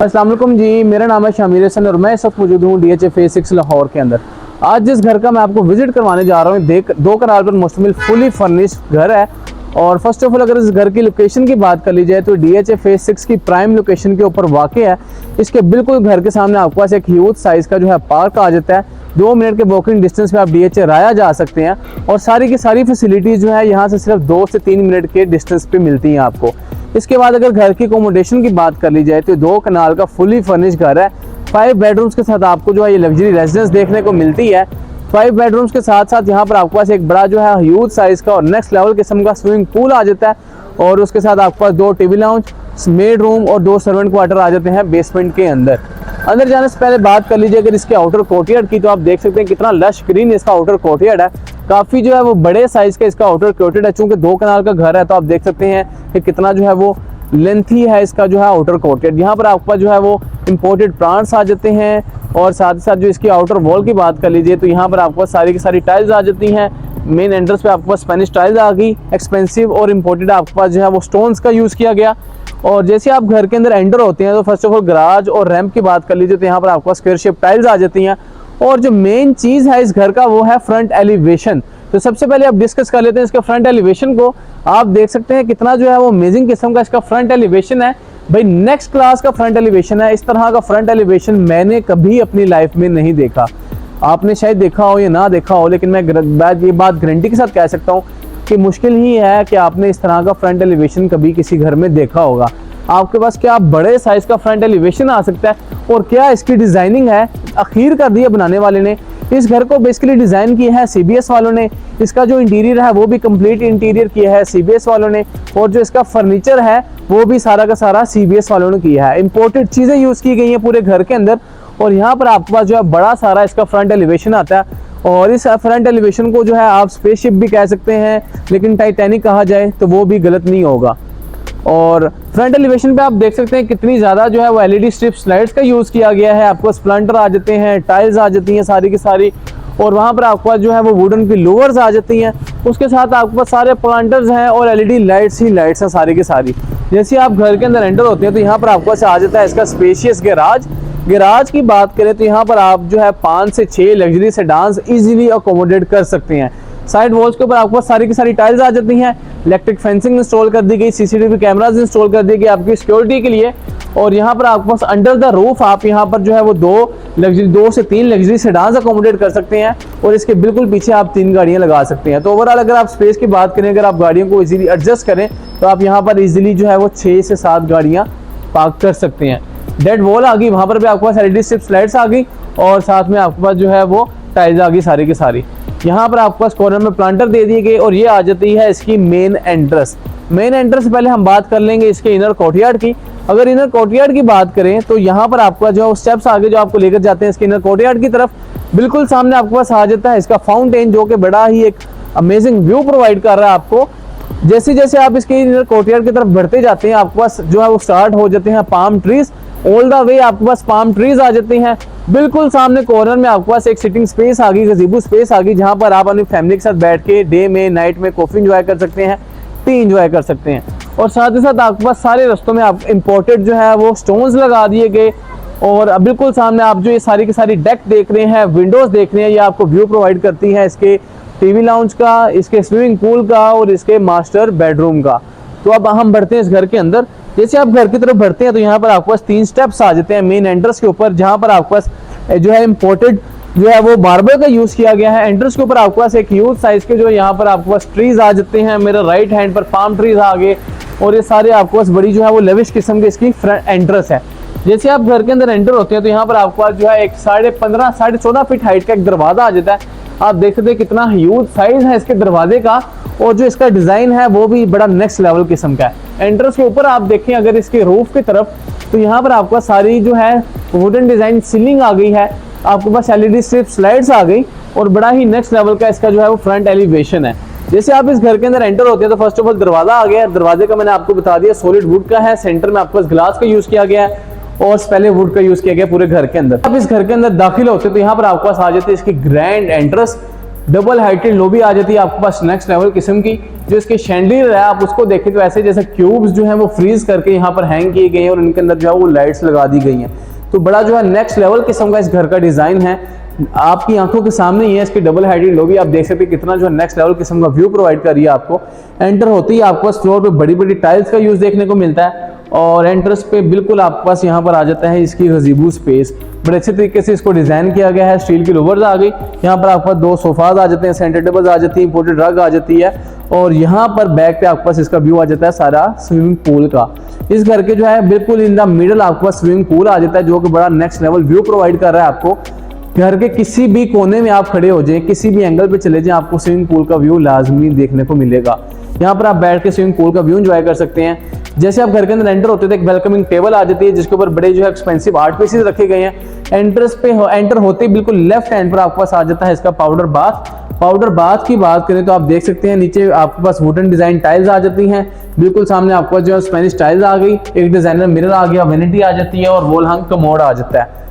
अस्सलाम वालेकुम जी, मेरा नाम है शामिर हसन और मैं इस वक्त मौजूद हूँ DHA फेज 6 लाहौर के अंदर। आज जिस घर का मैं आपको विजिट करवाने जा रहा हूँ, दो कनाल पर मुश्तमिल फुली फर्निश्ड घर है। और फर्स्ट ऑफ ऑल अगर इस घर की लोकेशन की बात कर ली जाए तो DHA फेज 6 की प्राइम लोकेशन के ऊपर वाक़ है। इसके बिल्कुल घर के सामने आपके पास एक ह्यूज साइज़ का जो है पार्क आ जाता है। 2 मिनट के वॉकिंग डिस्टेंस पे आप DHA राया जा सकते हैं और सारी की सारी फैसिलिटीज़ जो है यहाँ से सिर्फ 2 से 3 मिनट के डिस्टेंस पे मिलती हैं आपको। इसके बाद अगर घर की अकोमोडेशन की बात कर ली जाए तो 2 कनाल का फुली फर्निश्ड घर है। 5 बेडरूम्स के साथ आपको जो है ये लग्जरी रेजिडेंस देखने को मिलती है। 5 बेडरूम्स के साथ साथ यहाँ पर आपके पास एक बड़ा जो है ह्यूज साइज़ का और नेक्स्ट लेवल किस्म का स्विमिंग पूल आ जाता है। और उसके साथ आपके पास 2 टीवी लाउंज, मेड रूम और 2 सर्वेंट क्वार्टर आ जाते हैं बेसमेंट के अंदर। अंदर जाने से पहले बात कर लीजिए अगर इसके आउटर कोर्टयार्ड की, तो आप देख सकते हैं कितना लश ग्रीन इसका आउटर कोर्टयार्ड है। काफ़ी जो है वो बड़े साइज़ का इसका आउटर कोर्टयार्ड है। चूँकि 2 कनाल का घर है तो आप देख सकते हैं कि कितना जो है वो लेंथी है इसका जो है आउटर कोर्टयार्ड। यहाँ पर आपके पास जो है वो इम्पोर्टेड प्लांट्स आ जाते हैं। और साथ ही साथ जो इसकी आउटर वॉल की बात कर लीजिए तो यहाँ पर आपके पास सारी की सारी टाइल्स आ जाती हैं। मेन एंट्रेंस पे आपके पास स्पेनिश टाइल्स आ गई, एक्सपेंसिव और इम्पोर्टेड आपके पास जो है वो स्टोन्स का यूज़ किया गया। और जैसे आप घर के अंदर एंटर होते हैं तो फर्स्ट ऑफ ऑल गराज और रैंप की बात कर लीजिए तो यहाँ पर आपके पास स्क्वायर शेप टाइल्स आ जाती हैं। और जो मेन चीज़ है इस घर का वो है फ्रंट एलिवेशन। तो सबसे पहले आप डिस्कस कर लेते हैं इसके फ्रंट एलिवेशन को। आप देख सकते हैं कितना जो है वो अमेजिंग किस्म का इसका फ्रंट एलिवेशन है। भाई नेक्स्ट क्लास का फ्रंट एलिवेशन है। इस तरह का फ्रंट एलिवेशन मैंने कभी अपनी लाइफ में नहीं देखा। आपने शायद देखा हो या ना देखा हो, लेकिन मैं ये बात गारंटी के साथ कह सकता हूँ कि मुश्किल ही है कि आपने इस तरह का फ्रंट एलिवेशन कभी किसी घर में देखा होगा। आपके पास क्या बड़े साइज का फ्रंट एलिवेशन आ सकता है और क्या इसकी डिज़ाइनिंग है, अखीर कर दी है बनाने वाले ने। इस घर को बेसिकली डिज़ाइन किया है CBS वालों ने। इसका जो इंटीरियर है वो भी कंप्लीट इंटीरियर किया है CBS वालों ने। और जो इसका फर्नीचर है वो भी सारा का सारा CBS वालों ने किया है। इंपोर्टेड चीज़ें यूज़ की गई हैं पूरे घर के अंदर। और यहाँ पर आपके पास जो है बड़ा सारा इसका फ्रंट एलिवेशन आता है। और इस फ्रंट एलिवेशन को जो है आप स्पेसशिप भी कह सकते हैं, लेकिन टाइटैनिक कहा जाए तो वो भी गलत नहीं होगा। और फ्रंट एलिवेशन पे आप देख सकते हैं कितनी ज़्यादा जो है वो LED स्ट्रिप स्लाइड्स का यूज़ किया गया है। आपको स्प्लेंडर आ जाते हैं, टाइल्स आ जाती हैं सारी की सारी। और वहाँ पर आपके पास जो है वो वुडन की लोवर्स आ जाती हैं। उसके साथ आपके पास सारे प्लांटर्स हैं और LED लाइट्स ही लाइट्स हैं सारी की सारी। जैसे आप घर के अंदर एंटर होते हैं तो यहाँ पर आपके पास आ जाता है इसका स्पेशियस गैराज की बात करें तो यहाँ पर आप जो है 5 से 6 लग्जरी सेडान्स इजीली अकोमोडेट कर सकते हैं। साइड वॉल्स के ऊपर आपको सारी की सारी टाइल्स आ जाती हैं। इलेक्ट्रिक फेंसिंग इंस्टॉल कर दी गई, CCTV कैमराज इंस्टॉल कर दी गई आपकी सिक्योरिटी के लिए। और यहाँ पर आपके पास अंडर द रूफ आप यहाँ पर जो है वो 2 से 3 लग्जरी सेडान्स अकोमोडेट कर सकते हैं। और इसके बिल्कुल पीछे आप 3 गाड़ियाँ लगा सकते हैं। तो ओवरऑल अगर आप स्पेस की बात करें, अगर आप गाड़ियों को इजीली एडजस्ट करें तो आप यहाँ पर इजीली जो है वो 6 से 7 गाड़ियाँ पार्क कर सकते हैं। डेड वॉल आ गई, वहाँ पर भी आपके पास LED स्ट्रिप स्लाइड्स आ गई और साथ में आपके पास जो है वो टाइल्स आ गई सारी की सारी। यहाँ पर आपके पास कॉर्नर में प्लांटर दे दिए गए। और ये आ जाती है इसकी मेन एंट्रेंस से पहले हम बात कर लेंगे इसके इनर कोर्टयार्ड की। अगर इनर कोर्टयार्ड की बात करें तो यहाँ पर आपका जो स्टेप्स आगे जो आपको लेकर जाते हैं इसके इनर कोर्टयार्ड की तरफ, बिल्कुल सामने आपके पास आ जाता है इसका फाउंटेन, जो कि बड़ा ही एक अमेजिंग व्यू प्रोवाइड कर रहा है आपको। जैसे जैसे आप इसके इनर कोर्टयार्ड की तरफ बढ़ते जाते हैं आपके पास जो है वो स्टार्ट हो जाते हैं पाम ट्रीज। ऑल द वे आपके पास पाम ट्रीज आ जाते हैं। बिल्कुल सामने कॉर्नर में आपके पास एक सिटिंग स्पेस आ गई, गज़ीबो स्पेस आ गई, जहां पर आप अपनी फैमिली के साथ बैठ के डे में नाइट में कॉफी एंजॉय कर सकते हैं, टी एंजॉय कर सकते हैं। और साथ ही साथ आपके पास सारे रस्तों में आप इंपोर्टेड जो है वो स्टोन्स लगा दिए गए। और बिल्कुल सामने आप जो ये सारी की सारी डेक देख रहे हैं, विंडोज देख रहे हैं, ये आपको व्यू प्रोवाइड करती है इसके टीवी लाउंज का, इसके स्विमिंग पूल का और इसके मास्टर बेडरूम का। तो अब हम बढ़ते हैं इस घर के अंदर। जैसे आप घर की तरफ बढ़ते हैं तो यहाँ पर आपके पास 3 स्टेप्स आ जाते हैं मेन एंट्रेंस के ऊपर, जहाँ पर आपके पास जो है इम्पोर्टेड जो है वो मार्बल का यूज़ किया गया है। एंट्रेंस के ऊपर आपके पास एक ह्यूज साइज के जो यहाँ पर आपके पास ट्रीज आ जाते हैं। मेरे राइट हैंड पर पाम ट्रीज आ गए और ये सारे आपके पास बड़ी जो है वो लेविश किस्म की इसकी फ्रंट एंट्रेंस है। जैसे आप घर के अंदर एंटर होते हैं तो यहाँ पर आपके पास जो है एक 15.5 साढ़े 14 फीट हाइट का एक दरवाजा आ जाता है। आप देख सकते हैं कितना ह्यूज साइज है इसके दरवाजे का। और जो इसका डिज़ाइन है वो भी बड़ा नेक्स्ट लेवल किस्म का है। एंट्रेंस के ऊपर आप देखें अगर इसके रूफ की तरफ तो यहाँ पर आपका सारी जो है वुडन डिज़ाइन सीलिंग आ गई है। आपके पास LED स्ट्रिप स्लाइड्स आ गई और बड़ा ही नेक्स्ट लेवल का इसका जो है वो फ्रंट एलिवेशन है। जैसे आप इस घर के अंदर एंटर होते हैं तो फर्स्ट ऑफ ऑल दरवाजा आ गया। दरवाजे का मैंने आपको बता दिया सॉलिड वुड का है। सेंटर में आपके पास ग्लास का यूज़ किया गया है और पहले वुड का यूज़ किया गया पूरे घर के अंदर। अब इस घर के अंदर दाखिल होते तो यहाँ पर आपके पास आ जाती है इसकी grand entrance. Double heighted lobby आ जाती है आपके पास नेक्स्ट लेवल किस्म की। जो इसके शैंडलियर है आप उसको देखें तो ऐसे जैसे क्यूब्स जो है वो फ्रीज करके यहाँ पर हैंग किए गए हैं और इनके अंदर जो है वो लाइट्स लगा दी गई हैं। तो बड़ा जो है नेक्स्ट लेवल किस्म का इस घर का डिजाइन है, आपकी आंखों के सामने ही है। इसकी डबल हाइटेड लॉबी आप देख सकते हैं कितना जो है नेक्स्ट लेवल किस्म का व्यू प्रोवाइड कर रही है आपको। एंटर होते ही आपको फ्लोर पे बड़ी बड़ी टाइल्स का यूज देखने को मिलता है और एंट्रेंस पे बिल्कुल आपके पास यहाँ पर आ जाता है इसकी गजीबो स्पेस। बड़े अच्छे तरीके से इसको डिजाइन किया गया है। स्टील की लोवर्स आ गई, यहाँ पर आपके पास 2 सोफाज आ जाते हैं, सेंटर टेबल्स आ जाती है, इंपोर्टेड रग आ जाती है और यहाँ पर बैक पे आपके पास इसका व्यू आ जाता है सारा स्विमिंग पूल का। इस घर के जो है बिल्कुल इन द मिडल आपके पास स्विमिंग पूल आ जाता है जो कि बड़ा नेक्स्ट लेवल व्यू प्रोवाइड कर रहा है आपको। घर के किसी भी कोने में आप खड़े हो जाएं, किसी भी एंगल पे चले जाएं, आपको स्विमिंग पूल का व्यू लाजमी देखने को मिलेगा। यहाँ पर आप बैठ के स्विमिंग पूल का व्यू एंजॉय कर सकते हैं। जैसे आप घर के अंदर एंटर होते हैं तो एक वेलकमिंग टेबल आ जाती है जिसके ऊपर बड़े जो है एक्सपेंसिव आर्ट पीसेस रखे गए हैं। एंटर होते ही बिल्कुल लेफ्ट हैंड पर आपके पास आ जाता है इसका पाउडर बाथ। पाउडर बाथ की बात करें तो आप देख सकते हैं नीचे आपके पास वुडन डिजाइन टाइल्स आ जाती हैं। बिल्कुल सामने आपके पास जो है स्पेनिश टाइल्स आ गई, एक डिजाइनर मिरर आ गया, वेनिटी आ जाती है और वॉल हंग कमोड आ जाता है।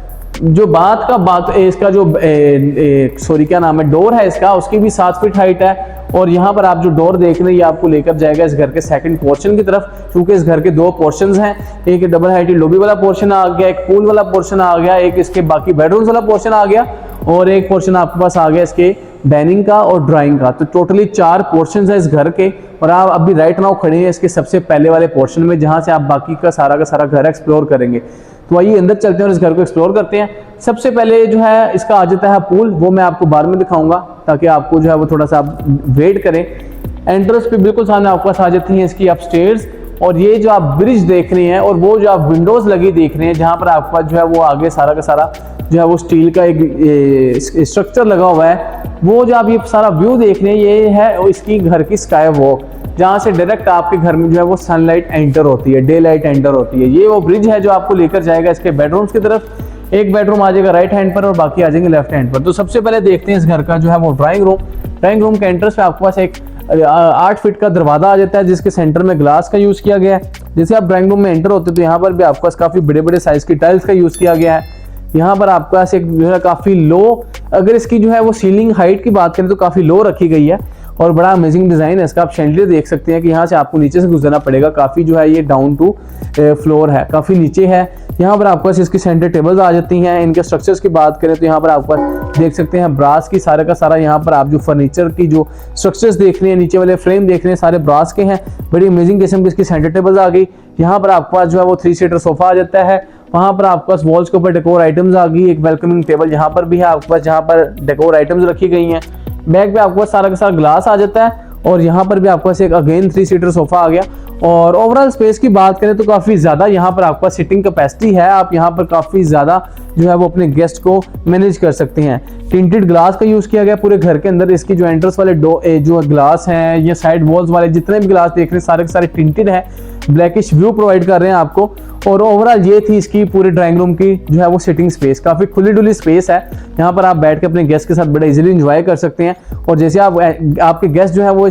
जो बात इसका जो क्या नाम है, डोर है इसका, उसकी भी 7 फीट हाइट है और यहाँ पर आप जो डोर देख रहे हैं ये आपको लेकर जाएगा इस घर के सेकंड पोर्शन की तरफ। क्योंकि इस घर के 2 पोर्शंस हैं, एक डबल हाइटेड लॉबी वाला पोर्शन आ गया, एक पूल वाला पोर्शन आ गया, एक इसके बाकी बेडरूम्स वाला पोर्शन आ गया और एक पोर्शन आपके पास आ गया इसके डाइनिंग का और ड्राइंग का। तो टोटली 4 पोर्शन है इस घर के और आप अभी राइट नाउ खड़े हैं इसके सबसे पहले वाले पोर्शन में जहां से आप बाकी का सारा घर एक्सप्लोर करेंगे। तो आइए अंदर चलते हैं और इस घर को एक्सप्लोर करते हैं। सबसे पहले जो है इसका आ जाता है पूल, वो मैं आपको बाद में दिखाऊंगा ताकि आपको जो है वो थोड़ा सा आप वेट करें। एंट्रेंस पे बिल्कुल सामने आपके पास आ जाती है इसकी अपस्टेयर्स और ये जो आप ब्रिज देख रहे हैं और वो जो आप विंडोज लगी देख रहे हैं जहां पर आपके पास जो है वो आगे सारा का सारा जो है वो स्टील का एक स्ट्रक्चर लगा हुआ है। वो जो आप ये सारा व्यू देख रहे हैं ये है इसकी घर की स्काई वॉक जहां से डायरेक्ट आपके घर में जो है वो सनलाइट एंटर होती है, डे लाइट एंटर होती है। ये वो ब्रिज है जो आपको लेकर जाएगा इसके बेडरूम्स की तरफ। एक बेडरूम आ जाएगा राइट हैंड पर और बाकी आ जाएंगे लेफ्ट हैंड पर। तो सबसे पहले देखते हैं इस घर का जो है वो ड्राइंग रूम। ड्राइंग रूम के एंट्रेंस पे आपके पास एक 8 फीट का दरवाजा आ जाता है जिसके सेंटर में ग्लास का यूज किया गया है। जैसे आप ड्राइंग रूम में एंटर होते हैं तो यहाँ पर भी आपके पास काफी बड़े बड़े साइज की टाइल्स का यूज किया गया है। यहाँ पर आपके पास एक जो है काफी लो, अगर इसकी जो है वो सीलिंग हाइट की बात करें तो काफी लो रखी गई है और बड़ा अमेजिंग डिजाइन है इसका। आप शैंडलियर देख सकते हैं कि यहाँ से आपको नीचे से गुजरना पड़ेगा, काफी जो है ये डाउन टू फ्लोर है, काफी नीचे है। यहाँ पर आपके पास इसकी सेंटर टेबल्स आ जाती हैं। इनके स्ट्रक्चर्स की बात करें तो यहाँ पर आपके पास देख सकते हैं ब्रास की सारा का सारा, यहाँ पर आप जो फर्नीचर की जो स्ट्रक्चर्स देख रहे हैं, नीचे वाले फ्रेम देख रहे हैं, सारे ब्रास के हैं। बड़ी अमेजिंग किस्म की इसकी सेंटर टेबल्स आ गई। यहाँ पर आपके पास जो है वो 3 सीटर सोफा आ जाता है। वहां पर आपके पास वॉल्स के ऊपर डेकोर आइटम्स आ गई। एक वेलकमिंग टेबल यहाँ पर भी है आपके पास जहाँ पर डेकोर आइटम्स रखी गई हैं। बैक पे आपके पास सारा का सारा ग्लास आ जाता है और यहाँ पर भी आपके पास एक अगेन 3 सीटर सोफा आ गया। और ओवरऑल स्पेस की बात करें तो काफी ज्यादा यहाँ पर आपके पास सिटिंग कैपेसिटी है। आप यहाँ पर काफी ज्यादा जो है वो अपने गेस्ट को मैनेज कर सकते हैं। टिंटेड ग्लास का यूज किया गया पूरे घर के अंदर। इसकी जो एंट्रेंस वाले जो ग्लास हैं या साइड वॉल्स वाले जितने भी ग्लास देख रहे हैं सारे के सारे टिंटेड है, ब्लैकिश व्यू प्रोवाइड कर रहे हैं आपको। और ओवरऑल ये थी इसकी पूरे ड्राइंग रूम की जो है वो सिटिंग स्पेस। काफी खुली डुली स्पेस है, यहाँ पर आप बैठ के अपने गेस्ट के साथ बड़े इजीली एंजॉय कर सकते हैं। और जैसे आपके गेस्ट जो है वो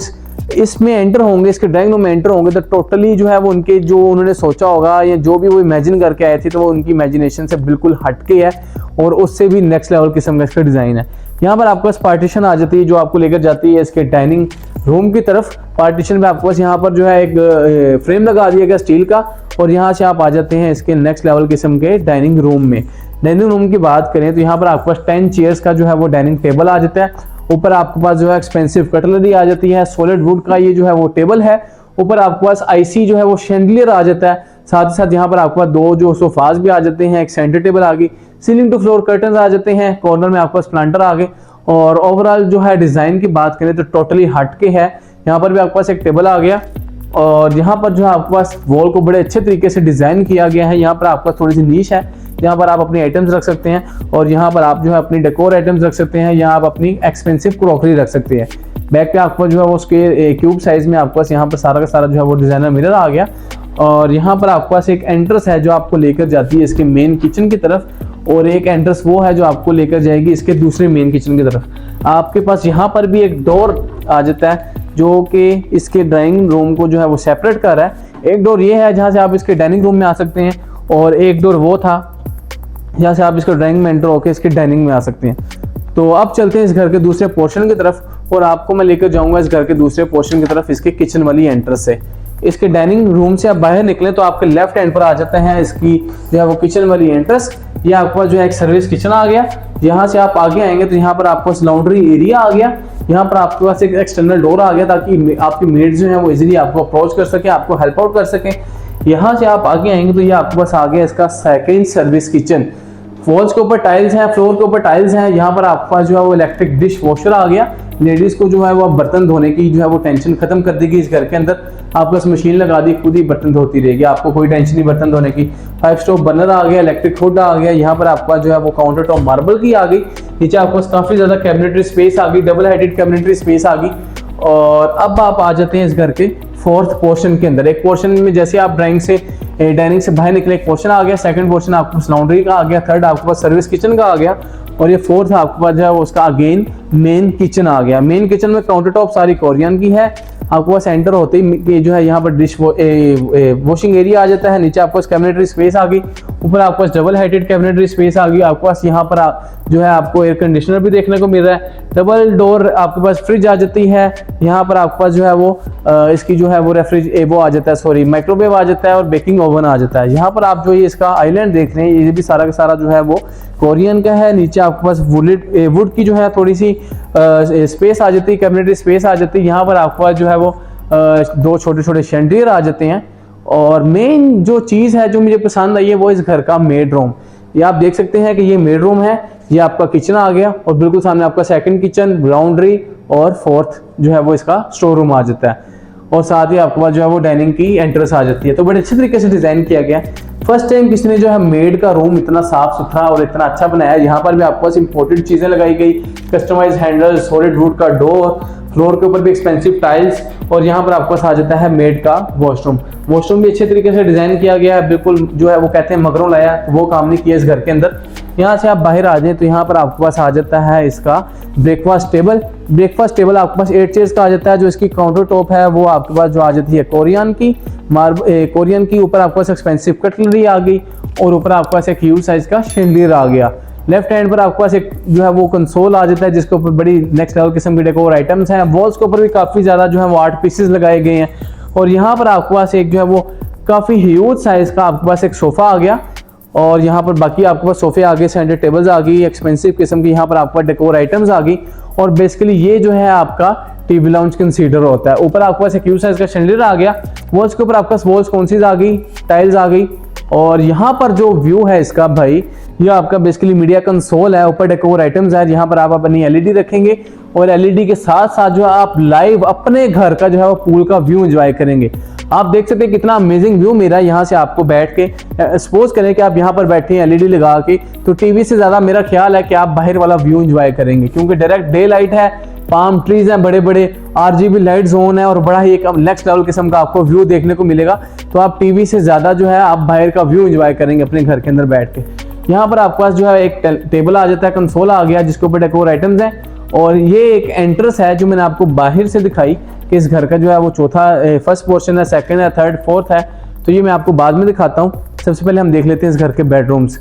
इसमें एंटर होंगे, इसके ड्राइंग रूम में एंटर होंगे तो टोटली जो है वो उनके जो उन्होंने सोचा होगा या जो भी वो इमेजिन करके आए थे तो वो उनकी इमेजिनेशन से बिल्कुल हटके है और उससे भी नेक्स्ट लेवल किस्म का इसका डिजाइन है। यहाँ पर आपके पास पार्टीशन आ जाती है जो आपको लेकर जाती है इसके डाइनिंग रूम की तरफ। पार्टीशन में आपके पास यहाँ पर जो है एक फ्रेम लगा दिया गया स्टील का और यहाँ से आप आ जाते हैं इसके नेक्स्ट लेवल किस्म के डाइनिंग रूम में। डाइनिंग रूम की बात करें तो यहाँ पर आपके पास 10 चेयर्स का जो है वो डाइनिंग टेबल आ जाता है। ऊपर आपके पास जो है एक्सपेंसिव कटलरी आ जाती है। सॉलिड वुड का ये जो है वो टेबल है। ऊपर आपके पास आईसी जो है वो शैंडलियर आ जाता है। साथ ही साथ यहाँ पर आपके पास 2 जो सोफाज भी आ जाते हैं, एक सेंटर टेबल आ गई, सीलिंग टू फ्लोर कर्टन आ जाते हैं, कॉर्नर में आपके पास प्लांटर आ गए। और ओवरऑल जो है डिजाइन की बात करें तो टोटली हटके है। यहाँ पर भी आपके पास एक टेबल आ गया और यहाँ पर जो है आपके पास वॉल को बड़े अच्छे तरीके से डिजाइन किया गया है। यहाँ पर आपके पास थोड़ी सी नीश है जहाँ पर आप अपनी आइटम्स रख सकते हैं और यहाँ पर आप जो है अपनी डेकोर आइटम्स रख सकते हैं, यहाँ आप अपनी एक्सपेंसिव क्रॉकरी रख सकते हैं। बैक पे आपको जो है वो स्क्वायर क्यूब साइज में आपके पास यहाँ पर सारा का सारा जो है वो डिजाइनर मिरर आ गया। और यहाँ पर आपके पास एक एंट्रेंस है जो आपको लेकर जाती है इसके मेन किचन की तरफ और एक एंट्रेंस वो है जो आपको लेकर जाएगी इसके दूसरे मेन किचन की तरफ। आपके पास यहाँ पर भी एक डोर आ जाता है जो कि इसके ड्राइंग रूम को जो है वो सेपरेट कर रहा है। एक डोर ये है जहाँ से आप इसके डाइनिंग रूम में आ सकते हैं और एक डोर वो था जहाँ से आप इसके ड्राइंग में एंटर होकर इसके डाइनिंग में आ सकते हैं। तो अब चलते हैं इस घर के दूसरे पोर्शन की तरफ और आपको मैं लेकर जाऊंगा इस घर के दूसरे पोर्शन की तरफ, इसके किचन वाली एंट्रेंस से। इसके डाइनिंग रूम से आप बाहर निकले तो आपके लेफ्ट हैंड पर आ जाते हैं इसकी जो है वो किचन वाली एंट्रेंस। ये आपके पास जो है एक सर्विस किचन आ गया। यहाँ से आप आगे आएंगे तो यहाँ पर आपको लॉन्ड्री एरिया आ गया। यहाँ पर आपके पास एक एक्सटर्नल डोर आ गया ताकि आपकी मेड जो है वो इजीली आपको अप्रोच कर सके, आपको हेल्प आउट कर सके। यहाँ से आप आगे आएंगे तो ये आपके पास आ गया इसका सेकंड सर्विस किचन। वॉल्स के ऊपर टाइल्स हैं, फ्लोर के ऊपर टाइल्स हैं। यहाँ पर आपके पास जो है वो इलेक्ट्रिक डिश वॉशर आ गया। लेडीज को जो है वो बर्तन धोने की जो है वो टेंशन खत्म कर देगी। इस घर के अंदर आप बस मशीन लगा दी, खुद ही बर्तन धोती रहेगी, आपको कोई टेंशन नहीं बर्तन धोने की। 5 स्टोव बर्नर आ गया, इलेक्ट्रिक हुड आ गया। यहाँ पर आपका जो है वो काउंटर टॉप मार्बल की आ गई। नीचे आपके पास काफी ज्यादा कैबिनेटरी स्पेस आ गई, डबल हाइटेड कैबिनेटरी स्पेस आ गई। और अब आप आ जाते हैं इस घर के फोर्थ पोर्शन के अंदर। एक पोर्शन में जैसे आप डाइनिंग से बाहर निकले एक पोर्शन आ गया, सेकंड पोर्शन आपके पास लॉन्ड्री का आ गया, थर्ड आपके पास सर्विस किचन का आ गया और ये फोर्थ आपके पास जो है उसका अगेन मेन किचन आ गया। मेन किचन में काउंटर टॉप सारी कोरियन की है। आपके पास एंटर होते ही जो है यहाँ पर डिश वॉशिंग एरिया आ जाता है। नीचे आपके पास कैबिनेटरी स्पेस आ गई, ऊपर आपके पास डबल हाइटेड कैबिनेटरी स्पेस आ गई। आपके पास यहाँ पर जो है आपको एयर कंडीशनर भी देखने को मिल रहा है। डबल डोर आपके पास फ्रिज आ जाती है। यहाँ पर आपके पास जो है वो इसकी जो है वो वो आ जाता है, सॉरी माइक्रोवेव आ जाता है और बेकिंग ओवन आ जाता है। यहाँ पर आप जो ये इसका आइलैंड देख रहे हैं ये भी सारा का सारा जो है वो कोरियन का है। नीचे आपके पास वुड की जो है थोड़ी सी स्पेस आ जाती है, कैबिनेटरी स्पेस आ जाती है। यहाँ पर आपके पास जो है वो 2 छोटे छोटे शैंडियर आ जाते हैं। और मेन जो चीज़ है जो मुझे पसंद आई है वो इस घर का मेड रूम। ये आप देख सकते हैं कि ये मेड रूम है, ये आपका किचन आ गया और बिल्कुल सामने आपका सेकंड किचन, लॉन्ड्री और फोर्थ जो है वो इसका स्टोर रूम आ जाता है। और साथ ही आपके पास जो है वो डाइनिंग की एंट्रेंस आ जाती है। तो बड़े अच्छे तरीके से डिजाइन किया गया है। फर्स्ट टाइम किसी ने जो है मेड का रूम इतना साफ सुथरा और इतना अच्छा बनाया है। यहाँ पर भी आपके पास इंपोर्टेड चीजें लगाई गई, कस्टमाइज हैंडल, सॉलिड वुड का डोर, फ्लोर के ऊपर भी एक्सपेंसिव टाइल्स और यहाँ पर आपके पास आ जाता है मेड का वॉशरूम। वॉशरूम भी अच्छे तरीके से डिजाइन किया गया है, बिल्कुल जो है वो कहते हैं मगरों लाया, वो काम नहीं किया इस घर के अंदर। यहाँ से आप बाहर आ जाए तो यहाँ पर आपके पास आ जाता है इसका ब्रेकफास्ट टेबल। ब्रेकफास्ट टेबल आपके पास 8 चेयर्स का आ जाता है। जो इसकी काउंटर टॉप है वो आपके पास जो आ जाती है कोरियन की ऊपर आपके पास एक्सपेंसिव कटलरी आ गई और ऊपर आपके पास एक ह्यूज साइज का शैंडियर आ गया। लेफ्ट हैंड पर आपके पास एक जो है वो कंसोल आ जाता है जिसके ऊपर बड़ी नेक्स्ट लेवल किस्म की डेकोर आइटम्स हैं। वॉल्स के ऊपर भी काफी ज्यादा जो है वो आर्ट पीसेस लगाए गए हैं। और यहाँ पर आपके पास एक जो है वो काफी ह्यूज साइज का आपके पास एक सोफा आ गया और यहाँ पर बाकी आपके पास सोफे आ गए, सेंटर टेबल्स आ गई, एक्सपेंसिव किस्म की यहाँ पर आपके पास डेकोर आइटम्स आ गई। और बेसिकली ये जो है आपका टीवी लाउंज कंसीडर होता है। ऊपर आपके पास एक ह्यूज साइज का शैंडियर आ गया। वॉल्स के ऊपर आपके पास वॉल्स कौन आ गई, टाइल्स आ गई। और यहाँ पर जो व्यू है इसका भाई, ये आपका बेसिकली मीडिया कंसोल है, ऊपर डेकोर आइटम्स है। यहाँ पर आप अपनी एलईडी रखेंगे और एलईडी के साथ साथ जो है आप लाइव अपने घर का जो है वो पूल का व्यू एंजॉय करेंगे। आप देख सकते हैं कितना अमेजिंग व्यू मेरा यहाँ से आपको बैठ के, सपोज करें कि आप यहाँ पर बैठे हैं एलईडी लगा के, तो टीवी से ज्यादा मेरा ख्याल है कि आप बाहर वाला व्यू एंजॉय करेंगे क्योंकि डायरेक्ट डे लाइट है, पाम ट्रीज हैं, बड़े बड़े आरजीबी लाइट जोन है और बड़ा ही एक नेक्स्ट लेवल किस्म का आपको व्यू देखने को मिलेगा। तो आप टीवी से ज्यादा जो है आप बाहर का व्यू एंजॉय करेंगे अपने घर के अंदर बैठ के। यहाँ पर आपके पास जो है एक टेबल आ जाता है, कंसोल आ गया जिसके ऊपर डेकोर आइटम्स हैं। और ये एक एंट्रेंस है जो मैंने आपको बाहर से दिखाई कि इस घर का जो है वो चौथा फर्स्ट पोर्शन है, सेकंड है, थर्ड, फोर्थ है। तो ये मैं आपको बाद में दिखाता हूँ। सबसे पहले हम देख लेते हैं इस घर के बेडरूम्स।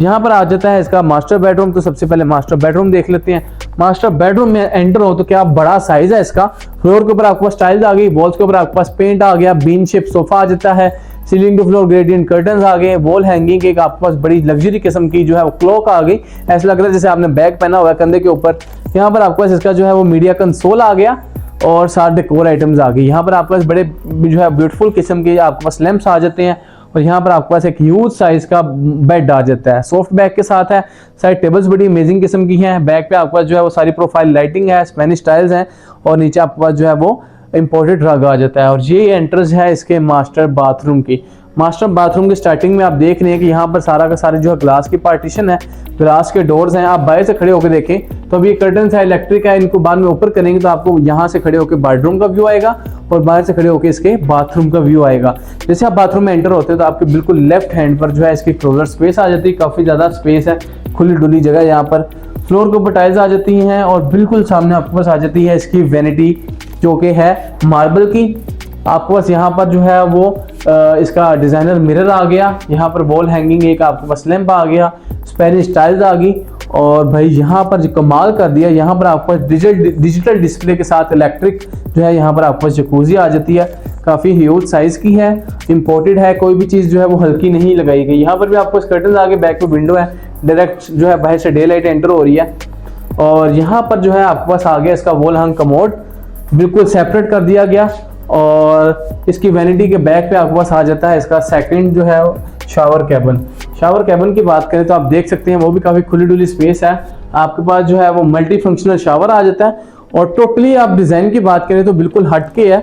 यहाँ पर आ जाता है इसका मास्टर बेडरूम। तो सबसे पहले मास्टर बेडरूम देख लेते हैं। मास्टर बेडरूम में एंटर हो तो क्या बड़ा साइज है इसका। फ्लोर के ऊपर आपके पास टाइल्स आ गई, वॉल्स के ऊपर आपके पास पेंट आ गया, बीन शेप सोफा आ जाता है, ceiling to floor gradient curtains आ गए, वॉल हैंगिंग एक आपके पास बड़ी लग्जरी किस्म की जो है वो क्लॉक आ गई। ऐसा लग रहा है जैसे आपने बैग पहना हुआ है कंधे के ऊपर। यहाँ पर आपके पास इसका जो है वो मीडिया कंसोल आ गया और साथ डेकोर आइटम्स आ गई। यहाँ पर आपके पास बड़े जो है ब्यूटीफुल किस्म के आपके पास लैंप्स आ जाते हैं और यहाँ पर आपके पास एक ह्यूज साइज का बेड आ जाता है, सॉफ्ट बैक के साथ है। साइड टेबल्स बड़ी अमेजिंग किस्म की हैं। बैक पे आपके पास जो है वो सारी प्रोफाइल लाइटिंग है, स्पेनिश टाइल्स हैं और नीचे आपके पास जो है वो इंपोर्टेड रग आ जाता है। और ये एंट्रेंस है इसके मास्टर बाथरूम की। मास्टर बाथरूम की स्टार्टिंग में आप देख रहे हैं कि यहाँ पर सारा का सारा जो है ग्लास की पार्टीशन है, ग्लास के डोर्स हैं। आप बाहर से खड़े होकर देखें तो अभी ये कर्टन्स है, इलेक्ट्रिक है, इनको बाद में ऊपर करेंगे तो आपको यहाँ से खड़े होकर बेडरूम का व्यू आएगा और बाहर से खड़े होकर इसके बाथरूम का व्यू आएगा। जैसे आप बाथरूम में एंटर होते हैं तो आपके बिल्कुल लेफ्ट हैंड पर जो है इसकी क्लोजर स्पेस आ जाती है, काफी ज्यादा स्पेस है, खुली डुली जगह। यहाँ पर फ्लोर के ऊपर टाइल्स आ जाती हैं और बिल्कुल सामने आपके पास आ जाती है इसकी वैनिटी जो कि है मार्बल की। आपके पास यहाँ पर जो है वो इसका डिजाइनर मिरर आ गया। यहाँ पर वॉल हैंगिंग एक आपके पास लैंप आ गया, स्पेनिश टाइल्स आ गई और भाई यहाँ पर जो कमाल कर दिया, यहाँ पर आपको डिजिटल डिस्प्ले के साथ इलेक्ट्रिक जो है यहाँ पर आपको जकूजी आ जाती है, काफ़ी ह्यूज साइज़ की है, इंपोर्टेड है, कोई भी चीज़ जो है वो हल्की नहीं लगाई गई। यहाँ पर भी आपको कर्टन आगे बैक में विंडो है, डायरेक्ट जो है बाहर से डे लाइट एंटर हो रही है। और यहाँ पर जो है आपके पास आ गया इसका वॉल हंग कमोड, बिल्कुल सेपरेट कर दिया गया। और इसकी वैनिटी के बैक पे आपके पास आ जाता है इसका सेकंड जो है शावर कैबिन। शावर कैबिन की बात करें तो आप देख सकते हैं वो भी काफ़ी खुली डुली स्पेस है, आपके पास जो है वो मल्टी फंक्शनल शावर आ जाता है। और टोटली आप डिज़ाइन की बात करें तो बिल्कुल हटके है,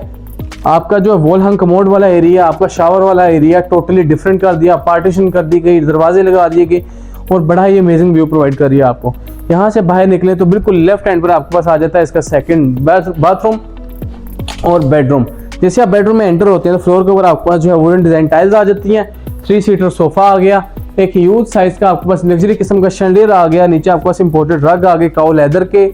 आपका जो वॉल हंग कमोड वाला एरिया, आपका शावर वाला एरिया टोटली डिफरेंट कर दिया, पार्टीशन कर दी गई, दरवाजे लगा दिए गए और बड़ा ही अमेजिंग व्यू प्रोवाइड कर रही है आपको। यहाँ से बाहर निकले तो बिल्कुल लेफ्ट हैंड पर आपके पास आ जाता है इसका सेकंड बाथरूम और बेडरूम। जैसे आप बेडरूम में एंटर होते हैं तो फ्लोर के ऊपर आपके पास जो है वुडन डिजाइन टाइल्स आ जाती हैं, 3 सीटर सोफा आ गया, एक ह्यूज साइज का आपके पास लग्जरी किस्म का शैंडिलियर आ गया, नीचे आपके पास इंपोर्टेड रग आ गए काऊ लेदर के।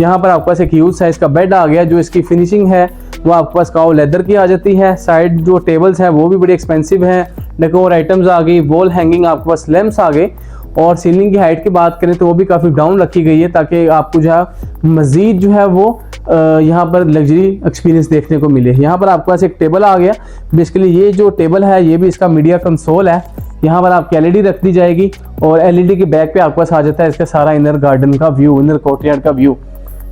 यहाँ पर आपके पास एक ह्यूज साइज का बेड आ गया, जो इसकी फिनिशिंग है वो आपके पास काऊ लेदर की आ जाती है। साइड जो टेबल्स हैं वो भी बड़ी एक्सपेंसिव हैं, डेकोर आइटम्स आ गई, वॉल हैंगिंग आपके पास लैंप्स आ गए। और सीलिंग की हाइट की बात करें तो वो भी काफ़ी डाउन रखी गई है ताकि आपको जो है मज़ीद जो है वो यहाँ पर लग्जरी एक्सपीरियंस देखने को मिले। यहाँ पर आपके पास एक टेबल आ गया, बेसिकली ये जो टेबल है ये भी इसका मीडिया कंसोल है। यहाँ पर आपकी एलईडी रख दी जाएगी और एलईडी के बैक पे आपके पास आ जाता है इसका सारा इनर गार्डन का व्यू, इनर कोर्टयार्ड का व्यू।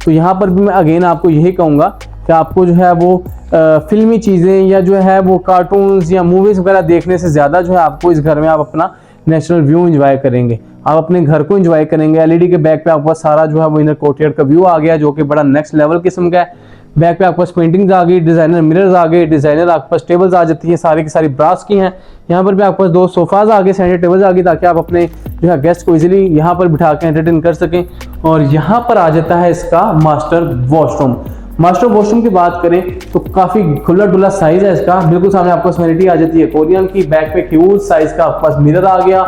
तो यहाँ पर भी मैं अगेन आपको यही कहूँगा कि आपको जो है वो फिल्मी चीज़ें या जो है वो कार्टून्स या मूवीज़ वगैरह देखने से ज़्यादा जो है आपको इस घर में आप अपना नेचुरल व्यू एंजॉय करेंगे, आप अपने घर को एंजॉय करेंगे। एलईडी के बैक पे आपके पास सारा जो है वो इनर कोर्टयार्ड का व्यू आ गया, जो कि बड़ा नेक्स्ट लेवल किस्म का है। बैक पे आपके पास पेंटिंग्स आ गई, डिजाइनर मिरर्स आ गए, डिजाइनर आपके पास टेबल्स आ जाती हैं, सारी की सारी ब्रास की हैं। यहाँ पर भी आपके पास 2 सोफाज आ गए, सेंटर टेबल्स आ गई, ताकि आप अपने जो है गेस्ट को इजीली यहाँ पर बिठा के एंटरटेन कर सकें। और यहाँ पर आ जाता है इसका मास्टर वॉशरूम। मास्टर वॉशरूम की बात करें तो काफ़ी खुला डुला साइज है इसका, बिल्कुल सामने आपको वैनिटी आ जाती है कोरियन की, बैक पे ह्यूज साइज का आपके पास मिरर आ गया।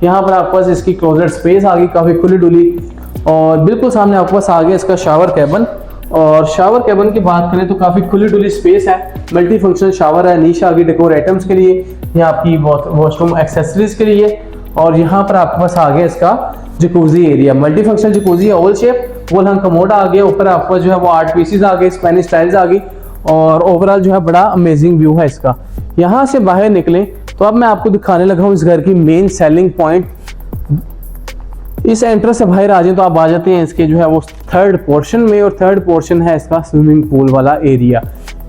यहाँ पर आपके पास इसकी क्लोजेट स्पेस आ गई काफ़ी खुली डुली। और बिल्कुल सामने आपके पास आ गया इसका शावर कैबिन। और शावर कैबिन की बात करें तो काफ़ी खुली डुली स्पेस है, मल्टी फंक्शनल शावर है, नीचे आ गई डेकोर आइटम्स के लिए, यहाँ आपकी वॉशरूम एक्सेसरीज के लिए। और यहाँ पर आपके पास आ गया इसका jacuzzi area, multi functional jacuzzi है, ओवल शेप, वॉल हंग कमोड आ गया, ऊपर आपको जो है वो 8 पीसेज आ गए, स्पेनिश टाइल्स आ गई। और ओवरऑल जो है बड़ा अमेजिंग व्यू है इसका। यहाँ से बाहर निकलें तो अब मैं आपको दिखाने लगा हूँ इस घर की मेन सेलिंग पॉइंट। इस एंट्रेंस से बाहर आ जाए तो आप आ जाते हैं इसके जो है वो थर्ड पोर्शन में, और थर्ड पोर्शन है इसका स्विमिंग पूल वाला एरिया।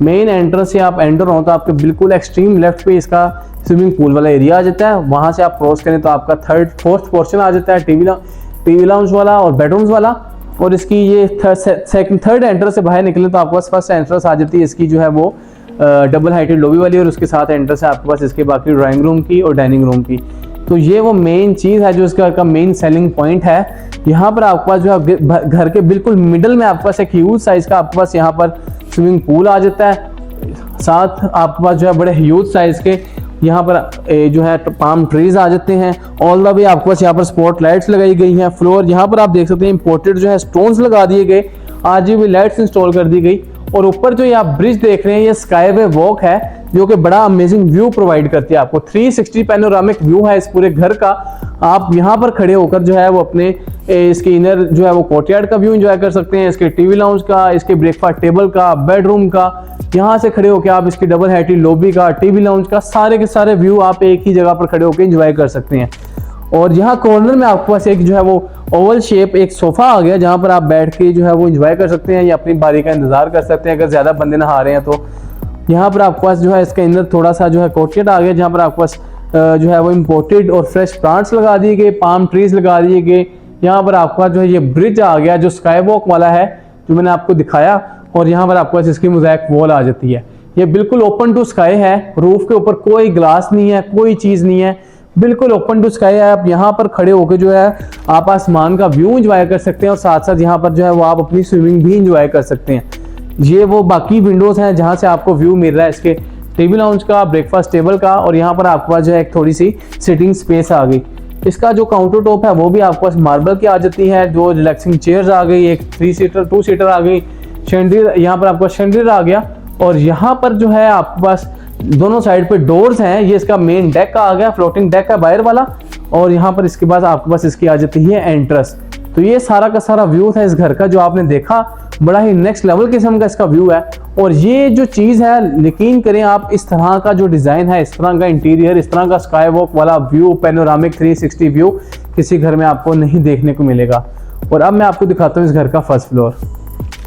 मेन एंट्रेंस से आप एंटर हो तो आपके बिल्कुल एक्सट्रीम लेफ्ट पे इसका स्विमिंग पूल वाला एरिया आ जाता है। वहाँ से आप क्रॉस करें तो आपका फोर्थ पोर्शन आ जाता है टीवी लाउंज वाला और बेडरूम्स वाला। और इसकी ये थर्ड एंट्रेंस से बाहर निकले तो आपके पास फर्स्ट एंट्रेंस आ जाती है इसकी जो है वो डबल हाइटेड लॉबी वाली, और उसके साथ एंट्रेंस है आपके पास इसके बाकी ड्राइंग रूम की और डाइनिंग रूम की। तो ये वो मेन चीज़ है जो इसका का मेन सेलिंग पॉइंट है। यहाँ पर आपके पास जो है घर के बिल्कुल मिडल में आपके पास एक ह्यूज साइज का आपके पास यहाँ पर स्विमिंग पूल आ जाता है, साथ आपके पास जो है बड़े ह्यूज साइज के यहाँ पर जो है पाम ट्रीज आ जाते हैं। ऑल द वे आपके पास यहाँ पर स्पॉट लाइट्स लगाई गई हैं। फ्लोर यहाँ पर आप देख सकते हैं इंपोर्टेड जो है स्टोन्स लगा दिए गए, RGB लाइट्स इंस्टॉल कर दी गई। और ऊपर जो ये आप ब्रिज देख रहे हैं ये स्काई वे वॉक है, जो कि बड़ा अमेजिंग व्यू प्रोवाइड करती है आपको। 360 पैनोरामिक व्यू है इस पूरे घर का। आप यहाँ पर खड़े होकर जो है वो अपने इसके इनर जो है वो कोर्टयार्ड का व्यू एंजॉय कर सकते हैं, इसके टीवी लाउंज का, इसके ब्रेकफास्ट टेबल का, बेडरूम का। यहाँ से खड़े होकर आप इसकी डबल हाइटेड लॉबी का, टीवी लाउंज का, सारे के सारे व्यू आप एक ही जगह पर खड़े होकर एंजॉय कर सकते हैं। और यहाँ कॉर्नर में आपके पास एक जो है वो ओवल शेप एक सोफा आ गया, जहाँ पर आप बैठ के जो है वो एंजॉय कर सकते हैं या अपनी बारी का इंतजार कर सकते हैं अगर ज़्यादा बंदे नहा रहे हैं तो। यहाँ पर आपके पास जो है इसके अंदर थोड़ा सा जो है कोर्टयार्ड आ गया, जहाँ पर आपके पास जो है वो इम्पोर्टेड और फ्रेश प्लांट्स लगा दिए गए, पाम ट्रीज लगा दिए गए। यहाँ पर आपके पास जो है ये ब्रिज आ गया जो स्काई वॉक वाला है जो मैंने आपको दिखाया। और यहाँ पर आपके पास इसकी मोज़ेक वॉल आ जाती है। ये बिल्कुल ओपन टू स्काई है, रूफ के ऊपर कोई ग्लास नहीं है, कोई चीज़ नहीं है, बिल्कुल ओपन टू स्काई है। आप यहाँ पर खड़े होकर जो है आप आसमान का व्यू एंजॉय कर सकते हैं और साथ साथ यहाँ पर जो है वो आप अपनी स्विमिंग भी एंजॉय कर सकते हैं। ये वो बाकी विंडोज़ हैं जहाँ से आपको व्यू मिल रहा है इसके टीवी लाउंज का, ब्रेकफास्ट टेबल का। और यहाँ पर आपके पास जो है एक थोड़ी सी सिटिंग स्पेस आ गई। इसका जो काउंटर टॉप है वो भी आपके पास मार्बल की आ जाती है, जो रिलैक्सिंग चेयर्स आ गई, एक 3 सीटर 2 सीटर आ गई, शैंडिलियर यहाँ पर आपका शैंडिलियर आ गया। और यहाँ पर जो है आपके पास दोनों साइड पे डोर्स हैं। ये इसका मेन डेक का आ गया, फ्लोटिंग डेक है बाहर वाला। और यहाँ पर इसके बाद आपके पास इसकी आ जाती है एंट्रेंस। तो ये सारा का सारा व्यू था इस घर का जो आपने देखा, बड़ा ही नेक्स्ट लेवल किस्म का इसका व्यू है। और ये जो चीज़ है, यकीन करें आप, इस तरह का जो डिज़ाइन है, इस तरह का इंटीरियर, इस तरह का स्काई वॉक वाला व्यू, पैनोरामिक 360 व्यू किसी घर में आपको नहीं देखने को मिलेगा। और अब मैं आपको दिखाता हूँ इस घर का फर्स्ट फ्लोर।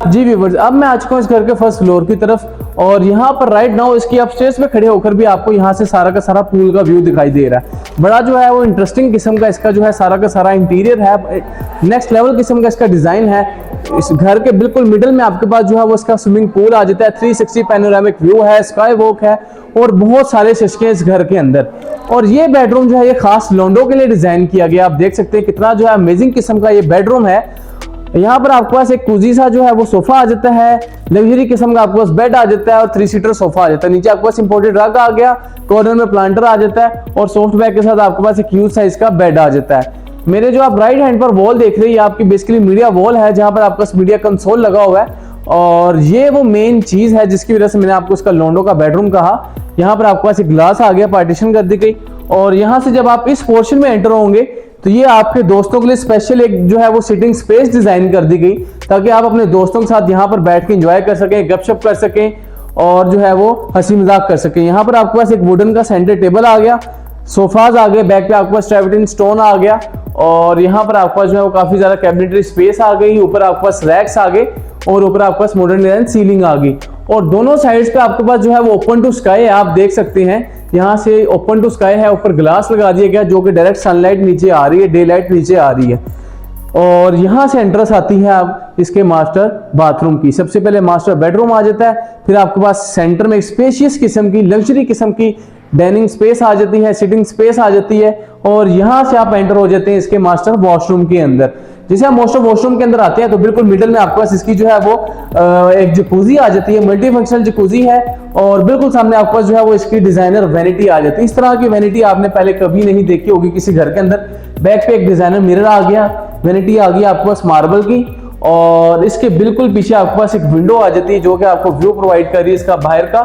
जी व्यूअर्स, अब मैं आ चुका हूँ इस घर के फर्स्ट फ्लोर की तरफ और यहाँ पर राइट नाउ इसकी अपस्टेयर्स पे खड़े होकर भी आपको यहाँ से सारा का सारा पूल का व्यू दिखाई दे रहा है। बड़ा जो है वो इंटरेस्टिंग किस्म का इसका जो है सारा का सारा इंटीरियर है, नेक्स्ट लेवल किस्म का इसका डिजाइन है। इस घर के बिल्कुल मिडिल में आपके पास जो है वो इसका स्विमिंग पूल आ जाता है, 360 पैनोरामिक व्यू है, स्काई वॉक है और बहुत सारे शीशे इस घर के अंदर। और ये बेडरूम जो है ये खास लॉन्डो के लिए डिजाइन किया गया। आप देख सकते हैं कितना जो है अमेजिंग किस्म का ये बेडरूम है। यहाँ पर आपके पास एक कुजी सा जो है वो सोफा आ जाता है, लग्जरी किस्म का आपके पास बेड आ जाता है और 3 सीटर सोफा आ जाता है। नीचे आपके पास इंपोर्टेड रग आ गया, कॉर्नर में प्लांटर आ जाता है और सॉफ्ट बैक के साथ आपके पास एक ह्यूज साइज का बेड आ जाता है। मेरे जो आप राइट हैंड पर वॉल देख रहे हैं, ये आपकी बेसिकली मीडिया वॉल है जहाँ पर आपके पास मीडिया कंसोल लगा हुआ है और ये वो मेन चीज है जिसकी वजह से मैंने आपको इसका लॉन्डो का बेडरूम कहा। यहाँ पर आपके पास एक ग्लास आ गया, पार्टीशन कर दी गई और यहाँ से जब आप इस पोर्शन में एंटर होंगे तो ये आपके दोस्तों के लिए स्पेशल एक जो है वो सिटिंग स्पेस डिजाइन कर दी गई ताकि आप अपने दोस्तों के साथ यहाँ पर बैठ के एंजॉय कर सकें, गपशप कर सकें और जो है वो हंसी मजाक कर सकें। यहाँ पर आपके पास एक वुडन का सेंटर टेबल आ गया, सोफाज आ गए, बैक पे आपके पास ट्रेवर्टिन स्टोन आ गया और यहाँ पर आपके पास जो है वो काफी ज्यादा कैबिनेटरी स्पेस आ गई। ऊपर आपके पास रैक्स आ गए और ऊपर आपके पास मॉडर्न डिजाइन सीलिंग आ गई और दोनों साइड्स पे आपके पास जो है वो ओपन टू स्काई है। आप देख सकते हैं यहाँ से ओपन टू स्काई है, ऊपर ग्लास लगा दिया गया जो कि डायरेक्ट सनलाइट नीचे आ रही है, डे लाइट नीचे आ रही है। और यहाँ से एंट्रेंस आती है आप इसके मास्टर बाथरूम की। सबसे पहले मास्टर बेडरूम आ जाता है, फिर आपके पास सेंटर में स्पेशियस किस्म की, लग्जरी किस्म की डाइनिंग स्पेस आ जाती है, सिटिंग स्पेस आ जाती है और यहाँ से आप एंटर हो जाते हैं इसके मास्टर वॉशरूम के अंदर। जैसे आप मास्टर वॉशरूम के अंदर आते हैं तो बिल्कुल मिडिल में आपके पास इसकी जो है वो एक जकूजी आ जाती है, मल्टी फंक्शनल जकूजी है और बिल्कुल सामने आपके पास जो है वो इसकी डिजाइनर वैनिटी आ जाती है। इस तरह की वैनिटी आपने पहले कभी नहीं देखी होगी किसी घर के अंदर। बैक पे एक डिजाइनर मिरर आ गया, वैनिटी आ गई आपके पास मार्बल की और इसके बिल्कुल पीछे आपके पास एक विंडो आ जाती है जो कि आपको व्यू प्रोवाइड कर रही है इसका बाहर का।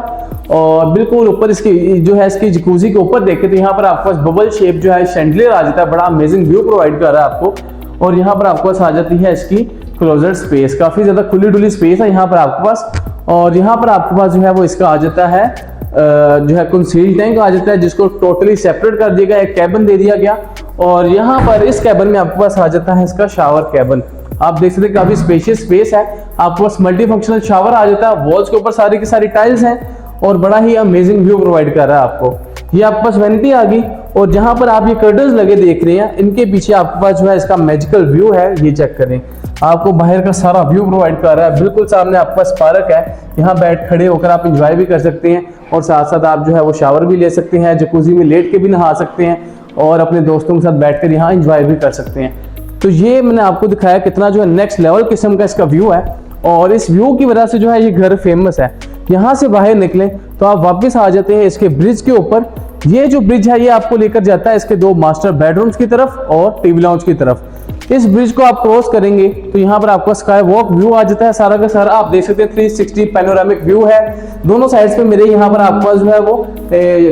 और बिल्कुल ऊपर इसकी जो है इसकी जकूजी के ऊपर देखे तो यहाँ पर आपके पास बबल शेप जो है शैंडलियर आ जाता है, बड़ा अमेजिंग व्यू प्रोवाइड कर रहा है आपको। और यहाँ पर आपके पास आ जाती है इसकी क्लोजर स्पेस, काफी ज्यादा खुली डुली स्पेस है यहाँ पर आपके पास। और यहाँ पर आपके पास जो है वो इसका आ जाता है जो है कंसील टैंक आ जाता है जिसको टोटली सेपरेट कर दिया गया, एक कैबिन दे दिया गया। और यहाँ पर इस कैबिन में आपके पास आ जाता है इसका शावर कैबिन। आप देख सकते हैं काफी स्पेशियस स्पेस है, आपके पास मल्टी फंक्शनल शावर आ जाता है, वॉल्स के ऊपर सारी की सारी टाइल्स हैं और बड़ा ही अमेजिंग व्यू प्रोवाइड कर रहा है आपको। ये आपके पास वैनिटी आ गई और जहां पर आप ये कर्टन्स लगे देख रहे हैं इनके पीछे आपके पास जो है इसका मैजिकल व्यू है। ये चेक करें, आपको बाहर का सारा व्यू प्रोवाइड कर रहा है। बिल्कुल सामने आपके पास पार्क है, यहाँ बैठ खड़े होकर आप इंजॉय भी कर सकते हैं और साथ साथ आप जो है वो शावर भी ले सकते हैं, जकूजी में लेट के भी नहा सकते हैं और अपने दोस्तों के साथ बैठकर यहाँ इंजॉय भी कर सकते हैं। तो ये मैंने आपको दिखाया कितना जो है नेक्स्ट लेवल किस्म का इसका व्यू है और इस व्यू की वजह से जो है ये घर फेमस है। यहाँ से बाहर निकले तो आप वापस आ जाते हैं इसके ब्रिज के ऊपर। ये जो ब्रिज है ये आपको लेकर जाता है इसके 2 मास्टर बेडरूम्स की तरफ और टीवी लाउंज की तरफ। इस ब्रिज को आप क्रॉस करेंगे तो यहाँ पर आपका स्काई वॉक व्यू आ जाता है सारा का सारा। आप देख सकते हैं 360 पैनोरामिक व्यू है। दोनों साइड्स पे मेरे यहाँ पर आपके पास जो है वो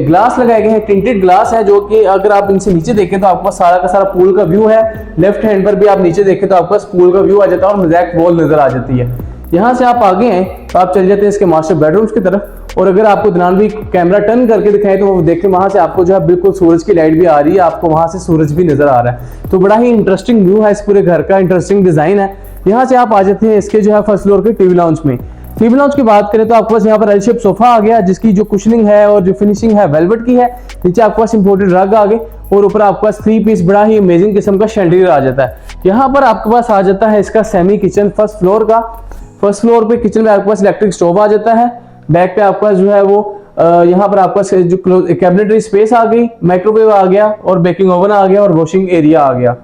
ग्लास लगाए गए हैं, टिंटेड ग्लास है जो कि अगर आप इनसे नीचे देखें तो आपके पास सारा का सारा पूल का व्यू है। लेफ्ट हैंड पर भी आप नीचे देखें तो आपके पास पूल का व्यू आ जाता है और मोज़ैक वॉल नजर आ जाती है। यहाँ से आप आगे हैं तो आप चल जाते हैं इसके मास्टर बेडरूम्स की तरफ और अगर आपको ध्यान भी कैमरा टर्न करके दिखाएं तो वो देखें वहां से आपको जो है बिल्कुल सूरज की लाइट भी आ रही है, आपको वहां से सूरज भी नजर आ रहा है। तो बड़ा ही इंटरेस्टिंग व्यू है इस पूरे घर का, इंटरेस्टिंग डिजाइन है। यहाँ से आप आ जाते हैं इसके जो है फर्स्ट फ्लोर के टीवी लाउंज में। टीवी लाउंज की बात करें तो आपके पास यहाँ पर एल शेप सोफा आ गया जिसकी जो कुशनिंग है और जो फिनिशिंग है वेलवेट की है। नीचे आपके पास इंपोर्टेड रग आ गए और ऊपर आपके पास 3 पीस बड़ा ही अमेजिंग किस्म का शैंडलियर आ जाता है। यहाँ पर आपके पास आ जाता है इसका सेमी किचन फर्स्ट फ्लोर का। फर्स्ट फ्लोर पे किचन में आपके पास इलेक्ट्रिक स्टोव आ जाता है। बैक पे आपके पास जो है वो यहाँ पर आपके पास जो कैबिनेटरी स्पेस आ गई, माइक्रोवेव आ गया और बेकिंग ओवन आ गया और वॉशिंग एरिया आ गया।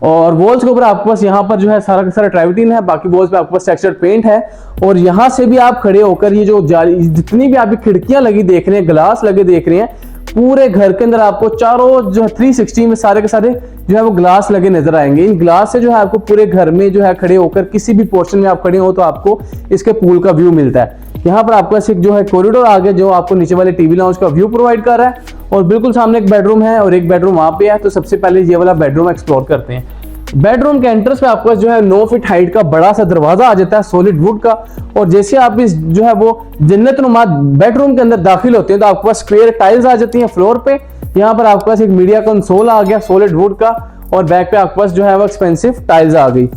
और वॉल्स के ऊपर आपके पास यहाँ पर जो है सारा का सारा ट्राइवटीन है, बाकी वॉल्स पे आपके पास टेक्सचर पेंट है। और यहाँ से भी आप खड़े होकर ये जो जितनी भी आपकी खिड़कियां लगी देख रहे हैं, ग्लास लगे देख रहे हैं, पूरे घर के अंदर आपको चारों जो है 360 में सारे के सारे जो है वो ग्लास लगे नजर आएंगे। इन ग्लास से जो है आपको पूरे घर में जो है खड़े होकर किसी भी पोर्शन में आप खड़े हो तो आपको इसके पूल का व्यू मिलता है। यहाँ पर आपके पास एक जो है कॉरिडोर आ गया जो आपको नीचे वाले टीवी लाउंज का व्यू प्रोवाइड कर रहा है और बिल्कुल सामने एक बेडरूम है और एक बेडरूम वहां पे है। तो सबसे पहले ये वाला बेडरूम एक्सप्लोर करते हैं। बेडरूम के एंट्रेंस पे आपके पास जो है 9 फीट हाइट का बड़ा सा दरवाजा आ जाता है सॉलिड वुड का। और जैसे आप इस जो है वो जन्नत नुमा बेडरूम के अंदर दाखिल होते हैं तो आपके पास स्क्वायर टाइल्स आ जाती हैं फ्लोर पे। यहाँ पर आपके पास एक मीडिया कंसोल आ गया सॉलिड वुड का, और बैक पे आपके पास जो है वो एक्सपेंसिव टाइल्स आ गई।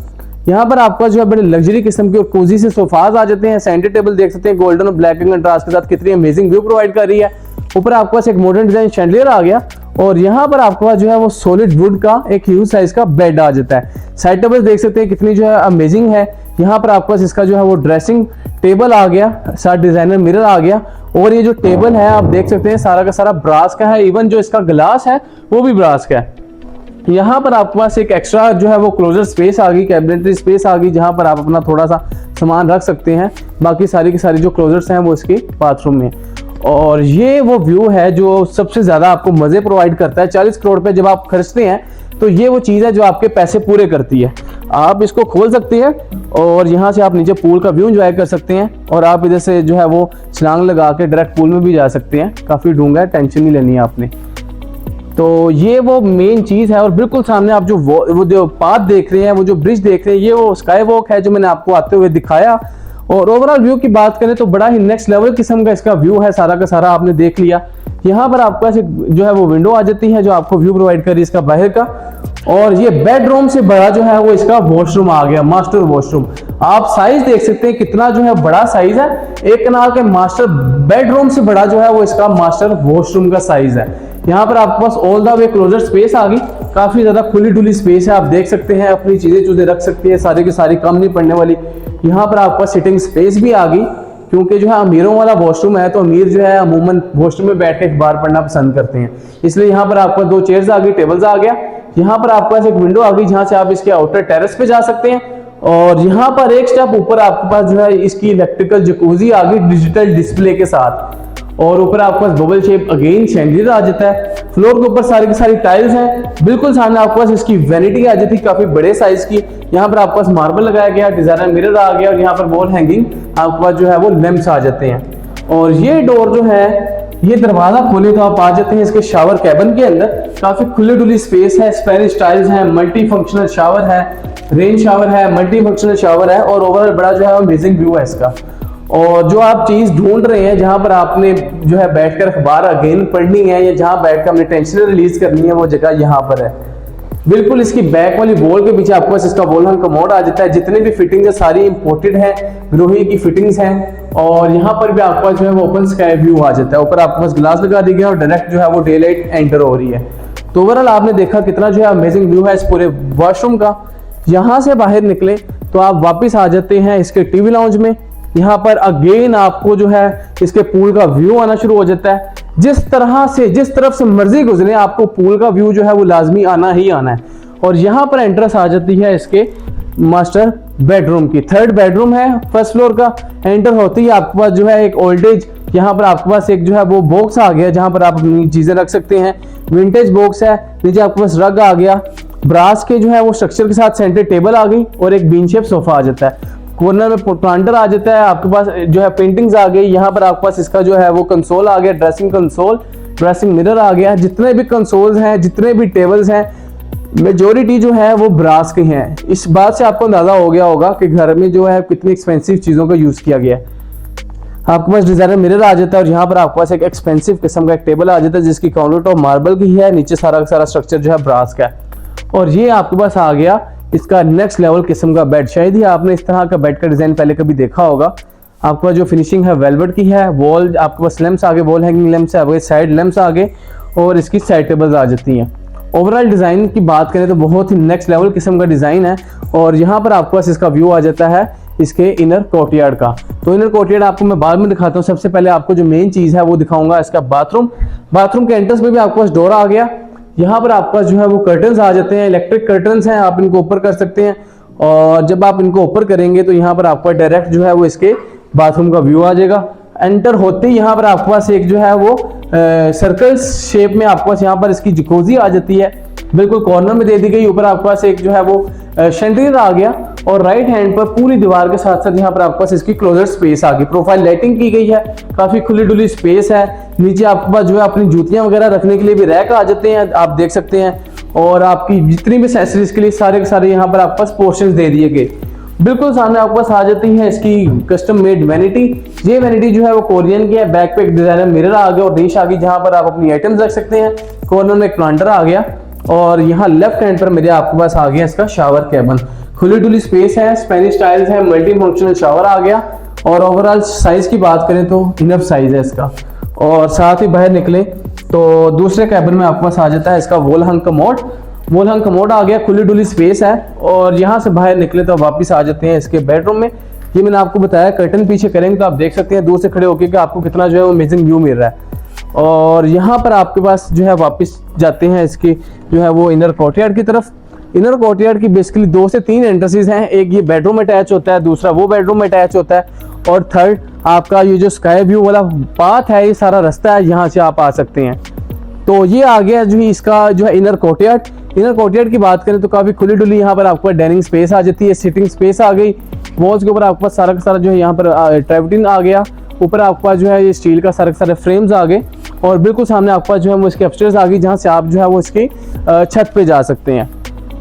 यहाँ पर आपका जो है बड़े लग्जरी किस्म के और कोजी से सोफाज आ जाते हैं। सेंटर टेबल देख सकते हैं गोल्डन और ब्लैक कंट्रास्ट के साथ कितनी अमेजिंग व्यू प्रोवाइड कर रही है। ऊपर आपके पास एक मॉडर्न डिजाइन शैंडलियर आ गया, और यहाँ पर आपके पास जो है वो सॉलिड वुड का एक ह्यूज साइज का बेड आ जाता है। साइड टेबल देख सकते हैं कितनी जो है अमेजिंग है। यहाँ पर आपके पास इसका जो है वो ड्रेसिंग टेबल आ गया, साथ डिजाइनर मिरर आ गया, और ये जो टेबल है आप देख सकते हैं सारा का सारा ब्रास का है। इवन जो इसका ग्लास है वो भी ब्रास का है। यहाँ पर आपके पास एक एक्स्ट्रा जो है वो क्लोजर स्पेस आ गई, कैबिनेटरी स्पेस आ गई, जहाँ पर आप अपना थोड़ा सा सामान रख सकते हैं। बाकी सारी की सारी जो क्लोजर्स हैं वो इसके बाथरूम में। और ये वो व्यू है जो सबसे ज्यादा आपको मजे प्रोवाइड करता है। 40 करोड़ पे जब आप खर्चते हैं तो ये वो चीज है जो आपके पैसे पूरे करती है। आप इसको खोल सकते हैं और यहाँ से आप नीचे पूल का व्यू एंजॉय कर सकते हैं, और आप इधर से जो है वो छलांग लगा के डायरेक्ट पूल में भी जा सकते हैं। काफी डूंगा है, टेंशन नहीं लेनी है आपने। तो ये वो मेन चीज है। और बिल्कुल सामने आप जो वो जो पाथ देख रहे हैं, वो जो ब्रिज देख रहे हैं, ये वो स्काई वॉक है जो मैंने आपको आते हुए दिखाया। और ओवरऑल व्यू की बात करें तो बड़ा ही नेक्स्ट लेवल किस्म का इसका व्यू है। सारा का सारा आपने देख लिया। यहाँ पर आपके पास जो है वो विंडो आ जाती है जो आपको व्यू प्रोवाइड कर रही है इसका बाहर का। और ये बेडरूम से बड़ा जो है वो इसका वॉशरूम आ गया, मास्टर वॉशरूम। आप साइज देख सकते हैं कितना जो है बड़ा साइज है। 1 कनाल के मास्टर बेडरूम से बड़ा जो है वो इसका मास्टर वॉशरूम का साइज है। यहाँ पर आपके पास all the way closer space आ गई, काफी ज्यादा खुली डुली स्पेस है। आप देख सकते हैं अपनी चीजें चूजें रख सकते हैं, सारी की सारी कम नहीं पड़ने वाली। यहाँ पर आपका सिटिंग स्पेस भी आ गई, क्योंकि जो है अमीरों वाला वॉशरूम है तो अमीर जो है अमूमन वॉशरूम में बैठ के अखबार पढ़ना पसंद करते हैं, इसलिए यहाँ पर आपका 2 चेयर्स आ गई, टेबल्स आ गया। यहाँ पर आपके पास एक विंडो आ गई जहां से आप इसके आउटर टेरेस पे जा सकते हैं। और यहाँ पर एक स्टेप ऊपर आपके पास जो है इसकी इलेक्ट्रिकल जकूजी आ गई डिजिटल डिस्प्ले के साथ। और ऊपर आपके पास बबल शेप अगेन शैंडलियर आ जाता है। फ्लोर के ऊपर सारी की सारी टाइल्स हैं। बिल्कुल सामने आपके पास इसकी वैनिटी आ जाती है काफी बड़े साइज की। यहाँ पर आपके पास मार्बल लगाया गया, डिजाइनर मिरर आ गया, और यहाँ पर वॉल हैंगिंग आपके पास जो है वो लैंप्स आ जाते हैं। और ये डोर जो है, ये दरवाजा खोले तो आप आ जाते हैं इसके शावर कैबिन के अंदर। काफी खुली डुली स्पेस है, स्पेनिश टाइल्स है, मल्टी फंक्शनल शावर है, रेन शावर है, मल्टी फंक्शनल शावर है, और ओवरऑल बड़ा जो है अमेजिंग व्यू है इसका। और जो आप चीज ढूंढ रहे हैं जहां पर आपने जो है बैठकर अखबार अगेन पढ़नी है या जहां बैठकर अपने टेंशन रिलीज करनी है, वो जगह यहाँ पर है। बिल्कुल इसकी बैक वाली वॉल के पीछे आपको इसका वॉल हैंग कमोड आ जाता है। जितने भी फिटिंग्स है सारी इंपोर्टेड है, ग्रोही की फिटिंग्स हैं। और यहाँ पर भी आपका जो है वो ओपन स्काई व्यू आ जाता है। ऊपर आपके पास ग्लास लगा दी गया और डायरेक्ट जो है वो डे लाइट एंटर हो रही है। तो ओवरऑल आपने देखा कितना जो है अमेजिंग व्यू है इस पूरे वॉशरूम का। यहाँ से बाहर निकले तो आप वापिस आ जाते हैं इसके टीवी लाउंज में। यहाँ पर अगेन आपको जो है इसके पूल का व्यू आना शुरू हो जाता है। जिस तरफ से मर्जी गुजरे आपको पूल का व्यू जो है वो लाजमी आना ही आना है। और यहाँ पर एंट्रेंस आ जाती है इसके मास्टर बेडरूम की। 3rd बेडरूम है फर्स्ट फ्लोर का। एंटर होती है आपके पास जो है एक ओल्डेज, यहाँ पर आपके पास एक जो है वो बॉक्स आ गया जहाँ पर आप अपनी चीजें रख सकते हैं। विंटेज बॉक्स है। नीचे आपके पास रग आ गया, ब्रास के जो है वो स्ट्रक्चर के साथ सेंटर टेबल आ गई, और एक बीन शेप सोफा आ जाता है। कॉर्नर में प्लांटर आ जाता है। आपके पास जो है पेंटिंग्स आ गई। यहाँ पर आपके पास इसका जो है वो कंसोल आ गया, ड्रेसिंग कंसोल, ड्रेसिंग मिरर आ गया। जितने भी कंसोल्स हैं, जितने भी टेबल्स हैं, मेजोरिटी जो है वो ब्रास के हैं। इस बात से आपको अंदाजा हो गया होगा कि घर में जो है कितनी एक्सपेंसिव चीजों का यूज किया गया है। आपके पास डिजाइनर मिरर आ जाता है, और यहाँ पर आपके पास एक एक्सपेंसिव किस्म का एक टेबल आ जाता है जिसकी काउंटर टॉप मार्बल की है। नीचे सारा स्ट्रक्चर जो है ब्रास का है। और ये आपके पास आ गया इसका नेक्स्ट लेवल किस्म का बेड। शायद ही आपने इस तरह का बेड का डिजाइन पहले कभी देखा होगा। आपके पास जो फिनिशिंग है वेलवेट की है। वॉल आपके पास लैंप्स आगे, वॉल हैंगिंग लैंप्स आगे, साइड लैंप्स आगे, और इसकी साइड टेबल्स आ जाती हैं। ओवरऑल डिजाइन की बात करें तो बहुत ही नेक्स्ट लेवल किस्म का डिजाइन है। और यहाँ पर आपके पास इसका व्यू आ जाता है इसके इनर कोर्टयार्ड का। तो इनर कोर्टयार्ड आपको मैं बाद में दिखाता हूँ। सबसे पहले आपको जो मेन चीज है वो दिखाऊंगा इसका बाथरूम। बाथरूम के एंट्रेंस में भी आपके पास डोर आ गया। यहाँ पर आपका जो है वो कर्टन्स आ जाते हैं, इलेक्ट्रिक कर्टन्स हैं, आप इनको ऊपर कर सकते हैं। और जब आप इनको ऊपर करेंगे तो यहाँ पर आपका डायरेक्ट जो है वो इसके बाथरूम का व्यू आ जाएगा। एंटर होते ही यहाँ पर आपके पास एक जो है वो सर्कल शेप में आपके पास यहाँ पर इसकी जकूजी आ जाती है, बिल्कुल कॉर्नर में दे दी गई। ऊपर आपके पास एक जो है वो शैंडलियर आ गया, और राइट हैंड पर पूरी दीवार के साथ साथ यहाँ पर आपके पास इसकी क्लोजर स्पेस आ गई। प्रोफाइल लाइटिंग की गई है, काफी खुली डुली स्पेस है। नीचे आपके पास जो है अपनी जूतियां वगैरह रखने के लिए भी रैक आ जाते हैं, आप देख सकते हैं। और आपकी जितनी भी एक्सेसरीज के लिए सारे के सारे यहाँ पर आपके पास पोर्शंस दे दिए गए। बिल्कुल सामने आपके पास आ जाती है इसकी कस्टम मेड वैनिटी। ये वैनिटी जो है वो कोरियन की है। बैक पे एक डिजाइनर मिरर आ गया और डिश आ गई जहां पर आप अपनी आइटम्स रख सकते हैं। कॉर्नर में एक प्लांटर आ गया और यहाँ लेफ्ट हैंड पर मेरे आपके पास आ गया इसका शावर कैबिन। खुली डुली स्पेस है, स्पेनिश टाइल्स है, मल्टी फंक्शनल शावर आ गया और ओवरऑल साइज की बात करें तो इनफ साइज है इसका। और साथ ही बाहर निकले तो दूसरे कैबिन में आपके पास आ जाता है इसका वॉल हंग कमोड। वॉल हंग कमोड आ गया, खुली डुली स्पेस है और यहाँ से बाहर निकले तो वापस आ जाते हैं इसके बेडरूम में। ये मैंने आपको बताया, कर्टन पीछे करेंगे तो आप देख सकते हैं दूर से खड़े होकर कि आपको कितना जो है वो अमेजिंग व्यू मिल रहा है। और यहाँ पर आपके पास जो है वापस जाते हैं इसके जो है वो इनर कोर्टयार्ड की तरफ। इनर कोर्टयार्ड की बेसिकली 2 से 3 एंट्रेंसेस हैं। एक ये बेडरूम अटैच होता है, दूसरा वो बेडरूम अटैच होता है और थर्ड आपका ये जो स्काई व्यू वाला पाथ है, ये सारा रास्ता है, यहाँ से आप आ सकते हैं। तो ये आ गया जो इसका जो है इनर कोर्टयार्ड। इनर कोर्टयार्ड की बात करें तो काफी खुली डुली यहाँ पर आपको डाइनिंग स्पेस आ जाती है, सिटिंग स्पेस आ गई। वॉल्स के ऊपर आपके पास सारा का सारा जो है यहाँ पर ट्रेवटिन आ गया। ऊपर आपके पास जो है ये स्टील का सारे के सारे फ्रेम्स आ गए और बिल्कुल सामने आपके पास जो है वो इसके अपस्टेयर्स आ गई जहाँ से आप जो है वो इसकी छत पे जा सकते हैं।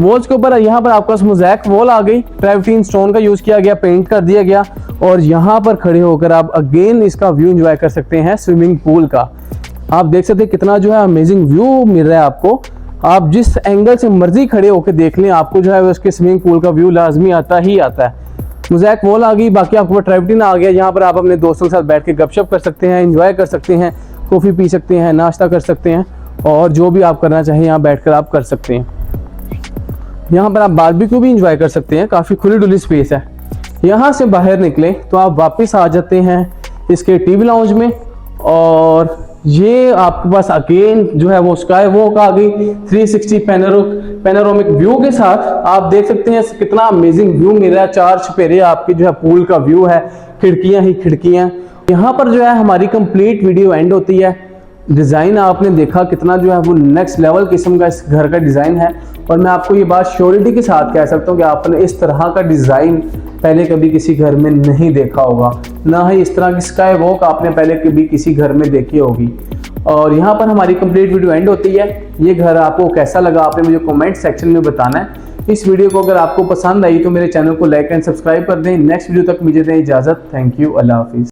वॉल्स के ऊपर यहाँ पर आपके पास मोज़ैक वॉल आ गई, ट्रेवटिन स्टोन का यूज किया गया, पेंट कर दिया गया और यहाँ पर खड़े होकर आप अगेन इसका व्यू एंजॉय कर सकते हैं स्विमिंग पूल का। आप देख सकते हैं कितना जो है अमेजिंग व्यू मिल रहा है आपको। आप जिस एंगल से मर्जी खड़े होकर देख लें, आपको जो है उसके स्विमिंग पूल का व्यू लाजमी आता ही आता है। मोज़ैक वॉल आ गई, बाकी आपको ट्रेवटिन आ गया। यहाँ पर आप अपने दोस्तों के साथ बैठ के गपशप कर सकते हैं, एंजॉय कर सकते हैं, कॉफ़ी पी सकते हैं, नाश्ता कर सकते हैं और जो भी आप करना चाहें यहाँ बैठ कर आप कर सकते हैं। यहाँ पर आप बारबेक्यू भी एंजॉय कर सकते हैं, काफ़ी खुली डुली स्पेस है। यहाँ से बाहर निकले तो आप वापस आ जाते हैं इसके टीवी लाउंज में और ये आपके पास अगेन जो है वो स्काई वॉक आ गई 360 पैनोरामिक व्यू के साथ। आप देख सकते हैं कितना अमेजिंग व्यू मिल रहा है। 4 चुफेरे आपकी जो है पूल का व्यू है, खिड़कियां ही खिड़कियां। यहाँ पर जो है हमारी कंप्लीट वीडियो एंड होती है। डिज़ाइन आपने देखा कितना जो है वो नेक्स्ट लेवल किस्म का इस घर का डिज़ाइन है और मैं आपको ये बात श्योरिटी के साथ कह सकता हूँ कि आपने इस तरह का डिज़ाइन पहले कभी किसी घर में नहीं देखा होगा, ना ही इस तरह की स्काई वॉक आपने पहले कभी किसी घर में देखी होगी। और यहाँ पर हमारी कंप्लीट वीडियो एंड होती है। ये घर आपको कैसा लगा आपने मुझे कमेंट सेक्शन में बताना है। इस वीडियो को अगर आपको पसंद आई तो मेरे चैनल को लाइक एंड सब्सक्राइब कर दें। नेक्स्ट वीडियो तक मुझे दें इजाज़त। थैंक यू, अल्लाह हाफिज़।